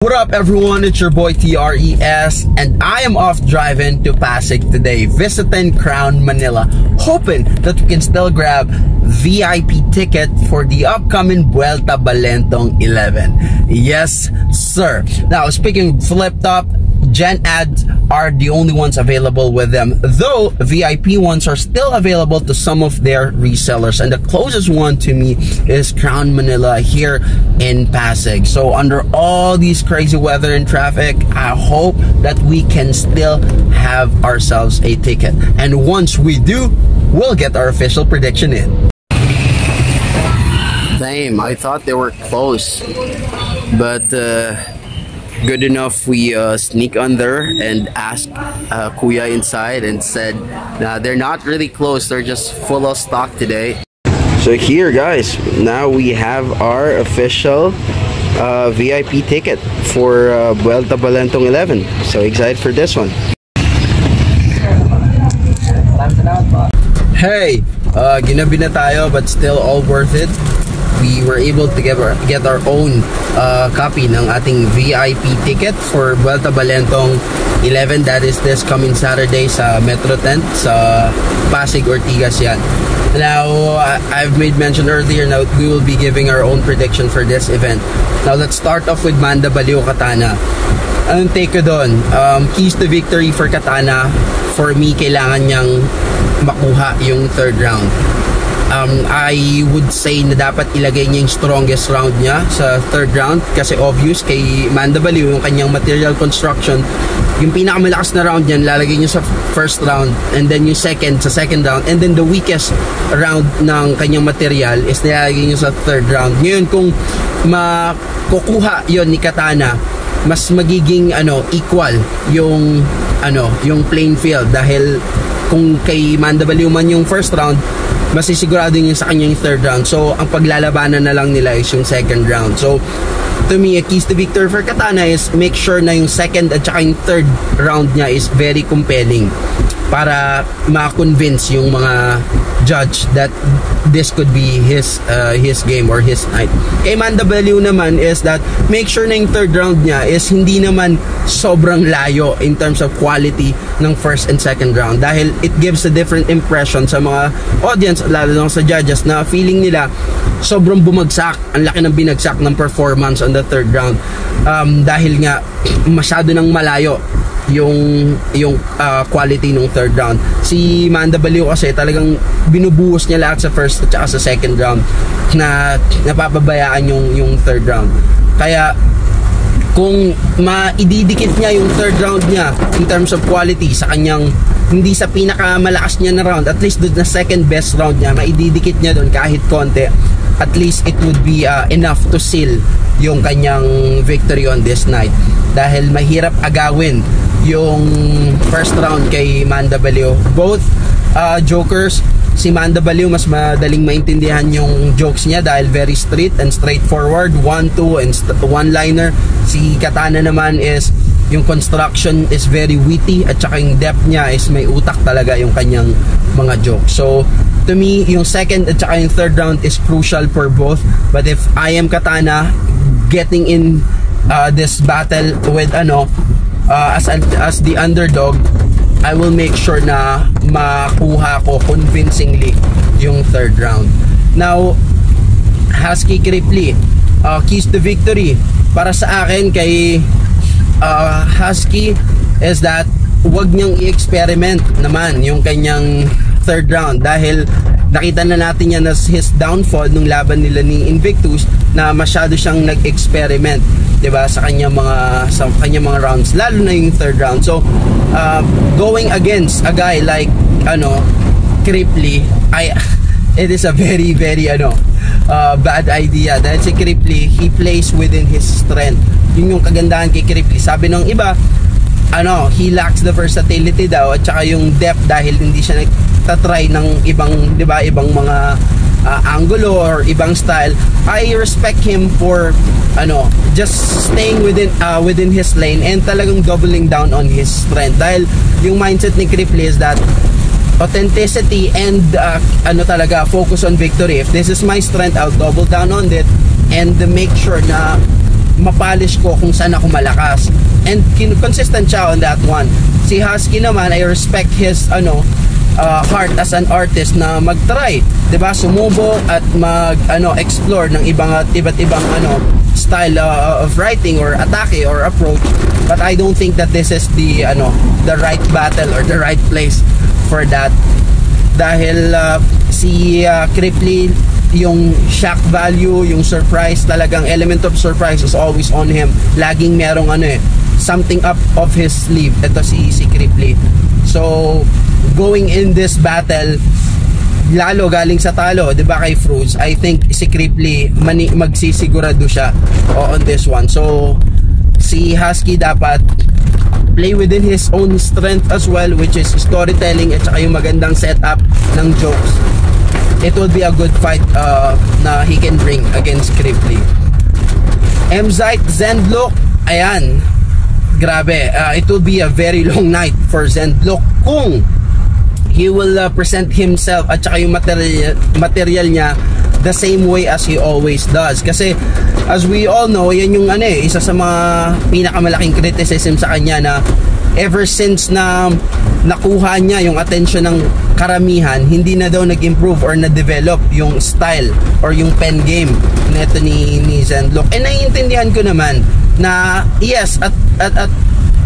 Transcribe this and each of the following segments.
What up everyone, it's your boy TRES and I am off driving to Pasig today, visiting Crown Manila, hoping that we can still grab VIP ticket for the upcoming Vuelta Balentong 11. Yes sir. Now speaking of flip top, Gen ads are the only ones available with them, though VIP ones are still available to some of their resellers, and the closest one to me is Crown Manila here in Pasig. So under all these crazy weather and traffic, I hope that we can still have ourselves a ticket, and once we do, we'll get our official prediction in. Damn, I thought they were close, but good enough we sneak under and ask Kuya inside and said they're not really close, they're just full of stock today. So here guys, now we have our official VIP ticket for Vuelta Balentong 11. So excited for this one. Hey, ginabi na tayo but still all worth it. We were able to get our own copy ng ating VIP ticket for Vuelta Balentong 11. That is this coming Saturday sa Metro Tent sa Pasig, Ortigas yan. Now, I've made mention earlier now we will be giving our own prediction for this event. Now, let's start off with Manda Baliw Katana. Anong take ko doon? Keys to victory for Katana. For me, kailangan niyang makuha yung third round. I would say na dapat ilagay niya yung strongest round niya sa third round, kasi obvious kay Manda Baliw yung kanyang material construction, yung pinakamalakas na round niyan lalagay niya sa first round, and then yung second sa second round, and then the weakest round ng kanyang material is nilalagay niya sa third round. Ngayon kung makukuha yon ni Katana, mas magiging equal yung yung playing field, dahil kung kay Manda Baliw man yung first round, masisigurado niya sa kanyang third round. So, ang paglalabanan na lang nila is yung second round. So, to me, a keys to victory for Katana is make sure na yung second at saka yung third round niya is very compelling para ma-convince yung mga judge that this could be his game or his night. Kay Manda Baliw naman is that make sure na yung third round niya is hindi naman sobrang layo in terms of quality ng first and second round, dahil it gives a different impression sa mga audience, lalo na sa judges, na feeling nila sobrang bumagsak, ang laki ng binagsak ng performance on the third round, dahil nga masyado nang malayo yung quality ng third round. Si Manda Baliw kasi talagang binubuhos niya lahat sa first at saka sa second round, na napapabayaan yung third round. Kaya kung maididikit niya yung third round niya in terms of quality sa kanyang, hindi sa pinakamalakas niya na round, at least doon na second best round niya, maididikit niya doon kahit konti, at least it would be enough to seal yung kanyang victory on this night, dahil mahirap agawin yung first round kay Manda Baliw. Both jokers, si Manda Baliw mas madaling maintindihan yung jokes niya dahil very straight and straightforward, 1-2 and one-liner. Si Katana naman is yung construction is very witty, at saka yung depth niya is may utak talaga yung kanyang mga jokes. So to me, yung second at saka yung third round is crucial for both. But if I am Katana getting in this battle with as the underdog, I will make sure na makuha ko convincingly yung third round. Now, Husky Cripply, keys to victory para sa akin kay Husky is that wag niyang i-experiment naman yung kanyang third round, dahil nakita na natin yan as his downfall nung laban nila ni Invictus, na masyado siyang nag-experiment, 'di ba, sa kanyang mga rounds, lalo na yung third round. So going against a guy like Cripply, it is a very bad idea, dahil si Cripply, he plays within his strength. Yun yung kagandahan kay Cripply. Sabi ng iba, he lacks the versatility daw, at saka yung depth, dahil hindi siya nagtatry ng ibang mga angulo or ibang style. I respect him for just staying within his lane and talagang doubling down on his strength, dahil yung mindset ni Cripply is that authenticity and talaga focus on victory. If this is my strength, I'll double down on it and make sure na mapolish ko kung saan ako malakas. And consistent siya on that one. Si Husky naman, I respect his heart as an artist na mag-try, 'di ba? Sumubok at explore ng iba't ibang style of writing or atake or approach. But I don't think that this is the right battle or the right place for that. Dahil si Kripley, yung shock value, yung surprise, talagang element of surprise is always on him. Laging merong something up of his sleeve. Ito si Kripley. So going in this battle, lalo galing sa talo, 'di ba, kay Fruits, I think si Kripley magsisigurado siya on this one. So si Husky dapat play within his own strength as well, which is storytelling at saka yung magandang setup ng jokes. It will be a good fight na he can bring against Kripley. Mzite, Zendlok, ayan, grabe, it will be a very long night for Zendlok kung he will present himself at saka yung material niya the same way as he always does. Kasi as we all know, yan yung isa sa mga pinakamalaking criticism sa kanya, na ever since na nakuha niya yung attention ng karamihan, hindi na daw nag-improve or na-develop yung style or yung pen game neto ni Zendlok. And naiintindihan ko naman na yes, at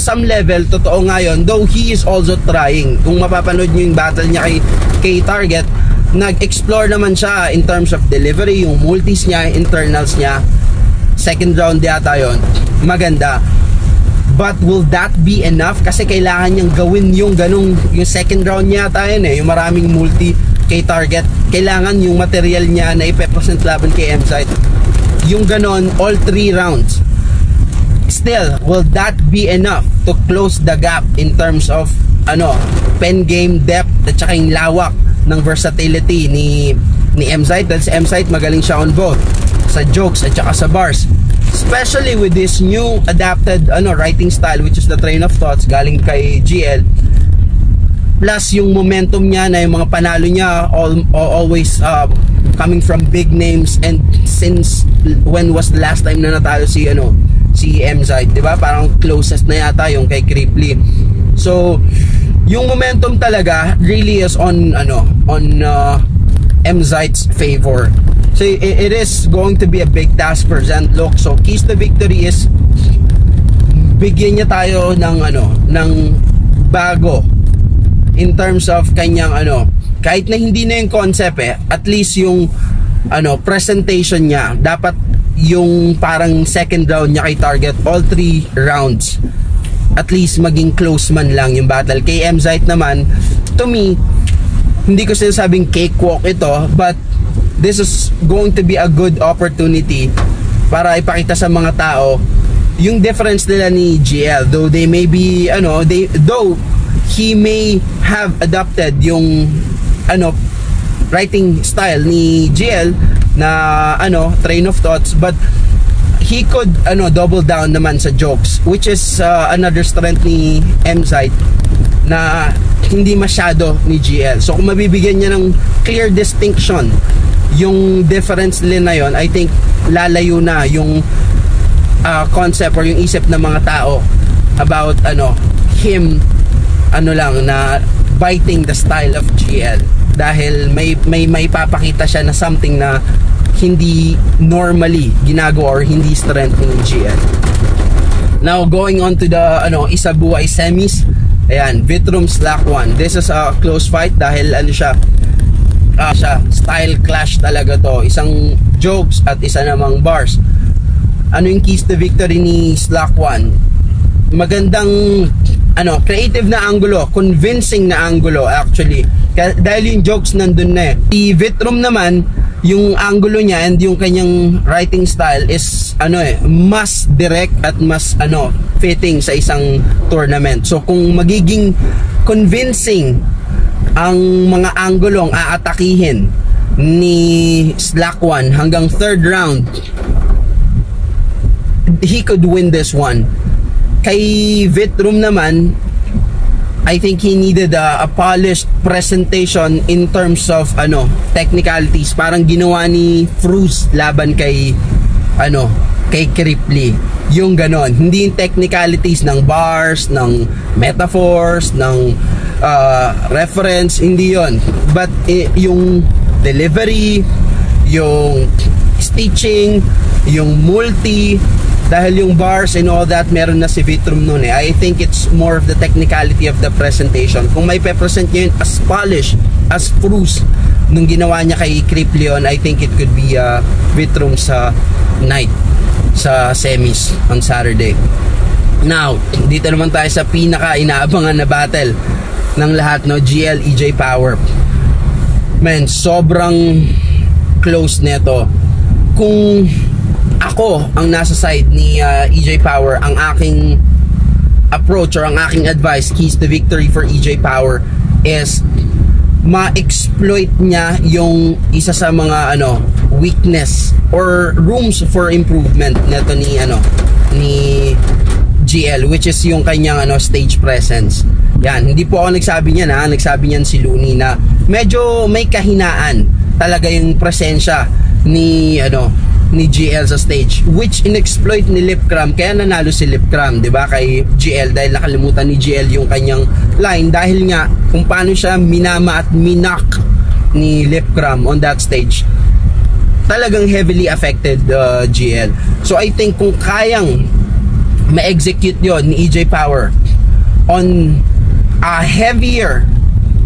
some level, totoo nga yun, though he is also trying. Kung mapapanood nyo yung battle niya kay Target, nag-explore naman siya in terms of delivery, yung multis niya, internals niya. Second round yata yun, maganda. But will that be enough? Kasi kailangan niyang gawin yung second round niya yata yun yung maraming multi kay Target. Kailangan yung material niya na ipepresent laban kay Mzite, yung ganon all 3 rounds. Still, will that be enough to close the gap in terms of pen game depth at saka yung lawak ng versatility ni Mzite? Dahil si Mzite magaling siya on both sa jokes at saka sa bars, especially with this new adapted writing style, which is the train of thoughts galing kay GL, plus yung momentum niya na yung mga panalo niya always coming from big names. And since when was the last time na natalo si Mzite, 'di ba? Parang closest na yata yung kay Kripley. So yung momentum talaga really is on Mzite's favor. So it is going to be a big task for Zendlok. So keys to victory is bigyan niya tayo ng bago in terms of kanyang kahit na hindi na yung concept at least yung presentation niya. Dapat yung parang second round niya kay Target, all 3 rounds at least maging close man lang yung battle. Kay Mzite naman, to me, hindi ko sinasabing cakewalk ito, but this is going to be a good opportunity para ipakita sa mga tao yung difference nila ni GL. Though they may be though he may have adopted yung writing style ni GL na train of thoughts, but he could double down naman sa jokes, which is another strength ni Mzite na hindi masyado ni GL. So kung mabibigyan niya ng clear distinction yung difference nila na yun, I think lalayo na yung concept or yung isip ng mga tao about him lang na biting the style of GL, dahil may papakita siya na something na hindi normally ginagawa or hindi strength ng GL. Now going on to the Isabuhay semis. Ayan, Vitrum Slack1. This is a close fight dahil siya style clash talaga to. Isang jokes at isa namang bars. Yung keys to victory ni Slack1? Magandang creative na angulo, convincing na angulo actually. Dahil yung jokes nandun na Si Vitrum naman, yung angulo niya and yung kanyang writing style is mas direct at mas fitting sa isang tournament. So kung magiging convincing ang mga anggulong aatakihin ni Slack1 hanggang 3rd round, he could win this one. Kay Vitrum naman, I think he needed a polished presentation in terms of technicalities. Parang ginawa ni Fruz laban kay kay Cripply. Yung ganon, hindi yung technicalities ng bars, ng metaphors, ng reference, hindi yon. But yung delivery, yung stitching, yung multi, dahil yung bars and all that meron na si Vitrum noon eh. I think it's more of the technicality of the presentation. Kung may pe-present niya yun as polished, as Frus nung ginawa niya kay Cripply, I think it could be Vitrum sa night, sa semis on Saturday. Now, dito naman tayo sa pinaka-inaabangan na battle ng lahat, no? GL EJ Power. Man, sobrang close neto. Kung ako ang nasa side ni EJ Power, ang aking approach or ang aking advice, keys to victory for EJ Power is ma-exploit niya yung isa sa mga weakness or rooms for improvement neto ni GL, which is yung kanyang stage presence. Yan, hindi po ako nagsabi niyan, nagsabi niyan si Looney na medyo may kahinaan talaga yung presensya ni GL sa stage, which in-exploit ni Lipcram, kaya nanalo si Lipcram, 'di ba, kay GL, dahil nakalimutan ni GL yung kanyang line, dahil nga kung paano siya minama at minak ni Lipcram on that stage, talagang heavily affected GL. So I think kung kayang ma-execute yon ni EJ Power on a heavier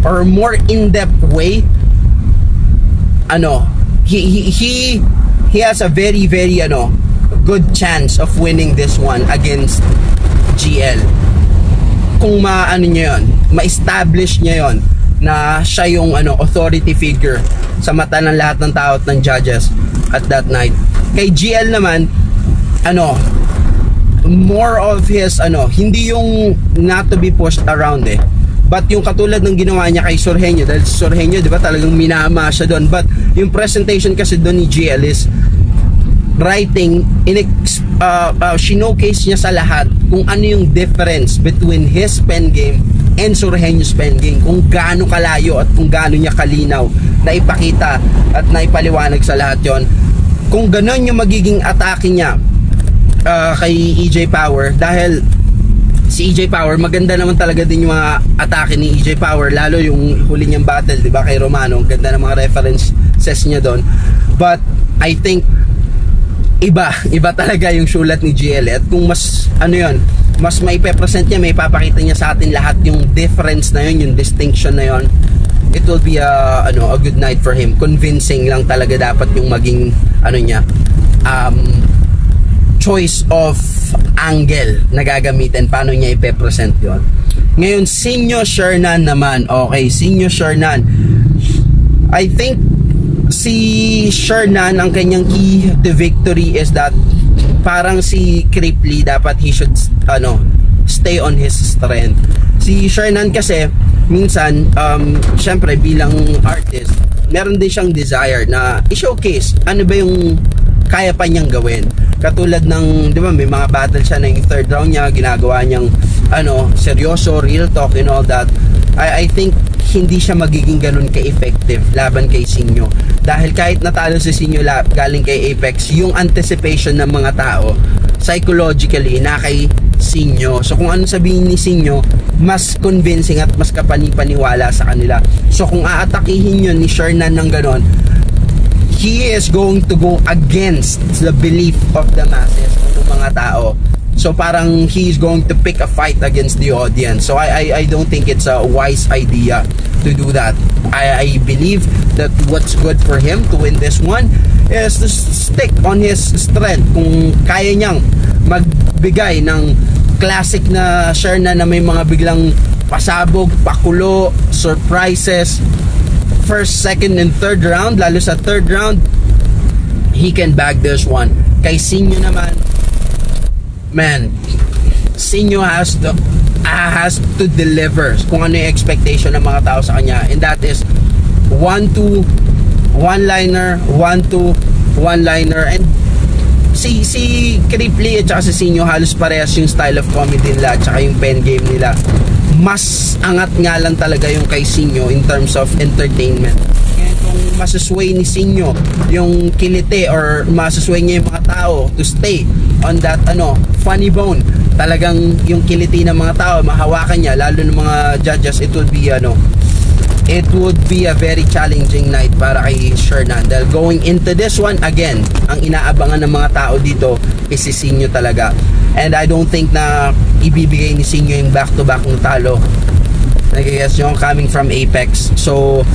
or more in-depth way, he has a very good chance of winning this one against GL. Kung niya yun, ma-establish niya yon na siya yung authority figure sa mata ng lahat ng tao at ng judges at that night. Kay GL naman, more of his hindi yung not to be pushed around but yung katulad ng ginawa niya kay Sorhenyo, dahil si Sorhenyo, di ba, talagang minama siya doon, but yung presentation kasi doon ni GL is writing, showcase niya sa lahat kung ano yung difference between his pen game and Sorhenyo's pen game, kung gaano kalayo at kung gaano niya kalinaw na ipakita at na ipaliwanag sa lahat yon. Kung ganon yung magiging atake niya kay EJ Power, dahil si EJ Power, maganda naman talaga din yung mga atake ni EJ Power, lalo yung huli niyang battle, di ba, kay Romano, ganda ng mga references niya doon. But I think iba talaga yung sulat ni GL, at kung mas mas maipe-present niya, may ipapakita niya sa atin lahat yung difference na yun, yung distinction na yun, it will be a good night for him. Convincing lang talaga dapat yung maging choice of angle na gagamitin, paano niya ipe-present yun. Ngayon, Sinyo Shernan naman. Okay, Sinyo Shernan, I think si Shernan, ang kanyang key to victory is that parang si Cripply, dapat he should stay on his strength. Si Shernan kasi minsan syempre bilang artist, meron din siyang desire na i-showcase ano ba yung kaya pa niyang gawin. Katulad ng, di ba, may mga battle siya na yung third round niya, ginagawa niyang seryoso, real talk and all that. I think hindi siya magiging ganun ka-effective laban kay Sinyo, dahil kahit natalo si Sinyo galing kay Apex, yung anticipation ng mga tao psychologically na kay Sinyo. So kung ano sabihin ni Sinyo, mas convincing at mas kapani-paniwala sa kanila. So kung aatakihin yun ni Shernan ng ganon, he is going to go against the belief of the masses, ng mga tao. So parang he is going to pick a fight against the audience. So I don't think it's a wise idea to do that. I believe that what's good for him to win this one is to stick on his strength. Kung kaya niyang magbigay ng classic na Shernan na may mga biglang pasabog, pakulo, surprises, first, second, and third round, lalo sa third round, he can bag this one. Kay Sinyo naman, man, Sinyo has to deliver kung ano yung expectation ng mga tao sa kanya, and that is 1-2 one-liner, 1-2 one-liner. And si Cripply at saka si Sinyo, halos parehas yung style of comedy nila at saka yung pen game nila. Mas angat nga lang talaga yung kay Sinyo in terms of entertainment. Kaya kung yung masusway ni Sinyo yung kilite, or masusway niya yung mga tao to stay on that funny bone. Talagang yung kiliti ng mga tao mahawakan niya, lalo ng mga judges. It would be a very challenging night para kay Shernan. Dahil going into this one, again, ang inaabangan ng mga tao dito is si Sinyo talaga. And I don't think na ibibigay ni Sinyo yung back-to-back na talo. Nag-guess nyo, coming from Apex. So,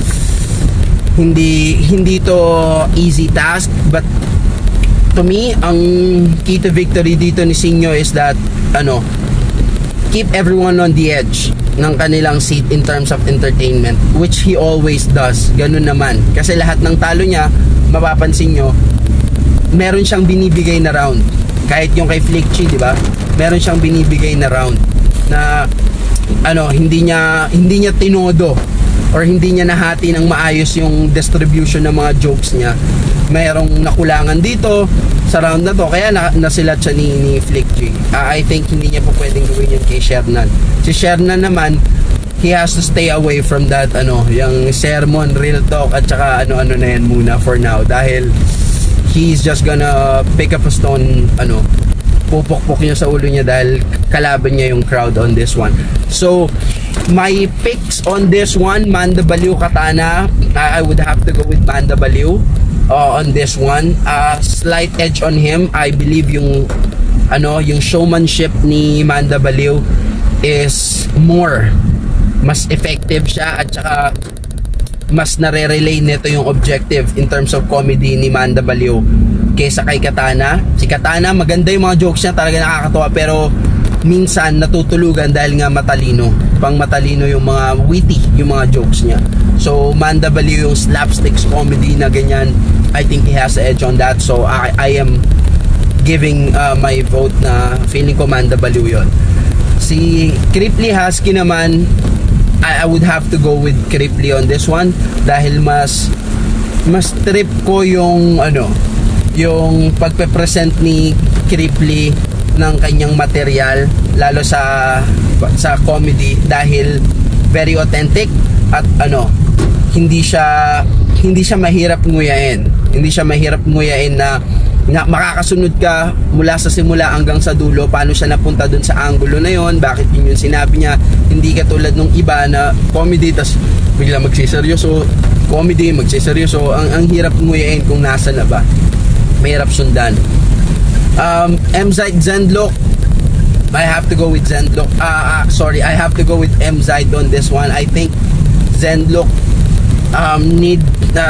hindi to easy task, but to me, ang key to victory dito ni Sinyo is that, keep everyone on the edge ng kanilang seat in terms of entertainment, which he always does. Ganun naman. Kasi lahat ng talo niya, mapapansin nyo, meron siyang binibigay na round. Kahit yung kay Flickchi, di ba? Meron siyang binibigay na round na hindi niya tinodo or hindi niya nahati ng maayos yung distribution ng mga jokes niya. Mayroong nakulangan dito sa round na to, kaya nasilat siya ni Flickchi. I think hindi niya po pwedeng gawin yun kay Shernan. Si Shernan naman, he has to stay away from that yung sermon, real talk, at saka ano na yan muna for now, dahil he's just gonna pick up a stone, pupukpok niya sa ulo niya dahil kalaban niya yung crowd on this one. So my picks on this one, Manda Baliw Katana, I would have to go with Manda Baliw on this one. Slight edge on him. I believe yung showmanship ni Manda Baliw is mas effective siya, at saka mas nare-relay nito yung objective in terms of comedy ni Manda Baliw kaysa kay Katana. Si Katana, maganda yung mga jokes niya, talaga nakakatawa, pero minsan natutulugan dahil nga matalino. Pang matalino yung mga witty, yung mga jokes niya. So Manda Baliw yung slapsticks comedy na ganyan, I think he has the edge on that. So I am giving my vote na feeling ko Manda Baliw yun. Si Cripply Husky naman, I would have to go with Cripply on this one dahil mas trip ko yung yung pagpe-present ni Cripply ng kanyang material, lalo sa comedy, dahil very authentic at hindi siya mahirap nguyain. Hindi siya mahirap nguyain na makakasunod ka mula sa simula hanggang sa dulo, paano siya napunta dun sa angulo na yon, bakit yun yung sinabi niya. Hindi katulad nung iba na comedy tas bigla magsiseryoso, comedy magsiseryoso. Ang hirap nguyain kung nasa na ba, mahirap sundan. M-Zide Zenlock, I have to go with Zenlock. I have to go with M-Zide on this one. I think Zenlock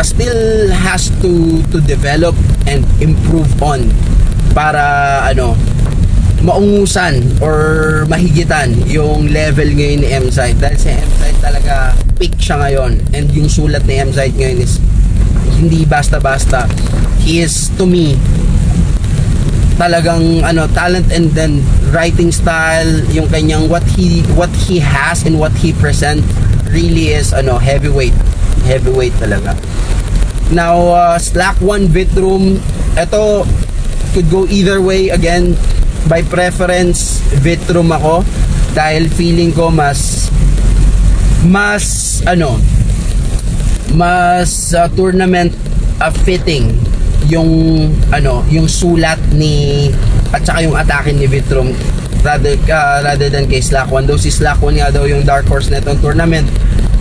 still has to develop and improve on para maungusan or mahigitan yung level ngayon ni M-Zide, dahil si M-Zide talaga peak siya ngayon, and yung sulat ni M-Zide ngayon is hindi basta-basta. He is, to me, talagang talent, and then writing style, yung kanyang what he has and what he present really is heavyweight talaga. Now Slack 1 Vitroom, ito could go either way. Again, by preference Vitroom ako, dahil feeling ko mas tournament fitting yung sulat ni at saka yung atake ni Vitroom rather than kay Slack 1. Though si Slack 1 nga daw yung dark horse na itong tournament,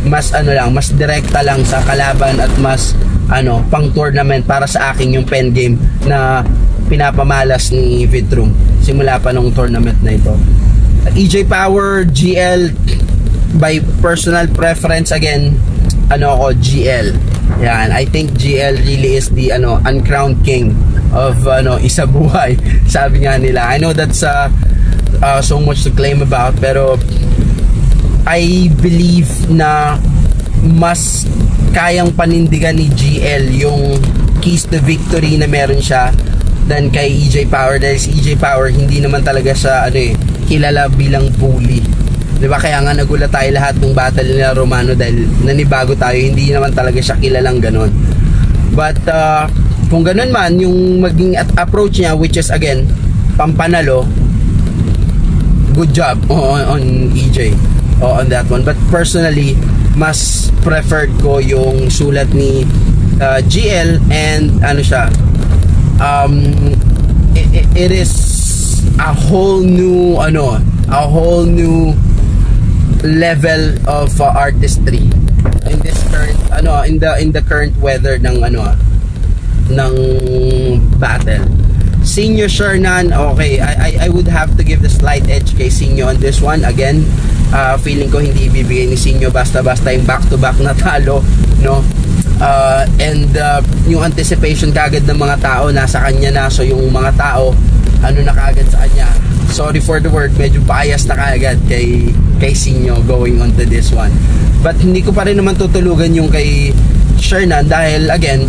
mas mas direkta lang sa kalaban at mas pang tournament para sa akin yung pen game na pinapamalas ni Vitroom simula pa nung tournament na ito. EJ Power, GL, by personal preference again, GL. Yan, I think GL really is the uncrowned king of isa buhay. Sabi nga nila. I know that's so much to claim about, pero I believe na mas kayang panindigan ni GL yung keys to victory na meron siya than kay EJ Power, dahil si EJ Power hindi naman talaga siya kilala bilang bully. Diba? Kaya nga nagulat tayo lahat ng battle nila Romano dahil nanibago tayo, hindi naman talaga siya kilalang ganon. But kung ganon man yung maging approach niya, which is again pampanalo, good job on EJ on that one. But personally, mas preferred ko yung sulat ni GL, and ano siya, it is a whole new level of artistry in this current in the current weather ng ng battle. Sinyo Shernan, okay, I would have to give the slight edge kay Sinyo on this one. Again, feeling ko hindi ibibigay ni Sinyo basta-basta yung back-to-back na talo, no? And yung anticipation kagad ng mga tao nasa kanya na, so yung mga tao na kagad sa kanya. Sorry for the word, medyo bias na kagad kay Sinyo going on to this one. But hindi ko pa rin naman tutulugan yung kay Shernan dahil again,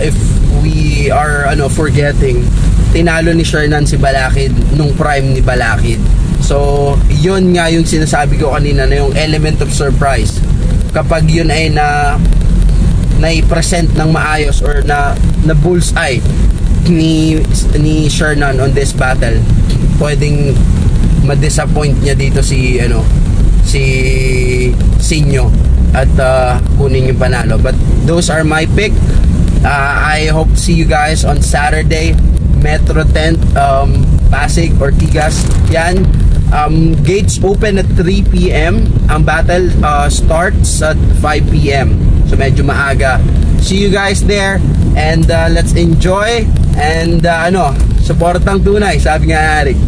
if we are forgetting, tinalo ni Shernan si Balakid nung prime ni Balakid. So yun nga yung sinasabi ko kanina na yung element of surprise. Kapag yun ay na-present ng maayos or na bullseye ni Shernan on this battle, pwedeng ma-disappoint niya dito si Sinyo at kunin yung panalo. But those are my pick. I hope to see you guys on Saturday, Metro Tent, Pasig, Ortigas. Yan. Gates open at 3 p.m. Ang battle starts at 5 p.m. So medyo maaga. See you guys there, and let's enjoy and supportang tunay, sabi nga Eric.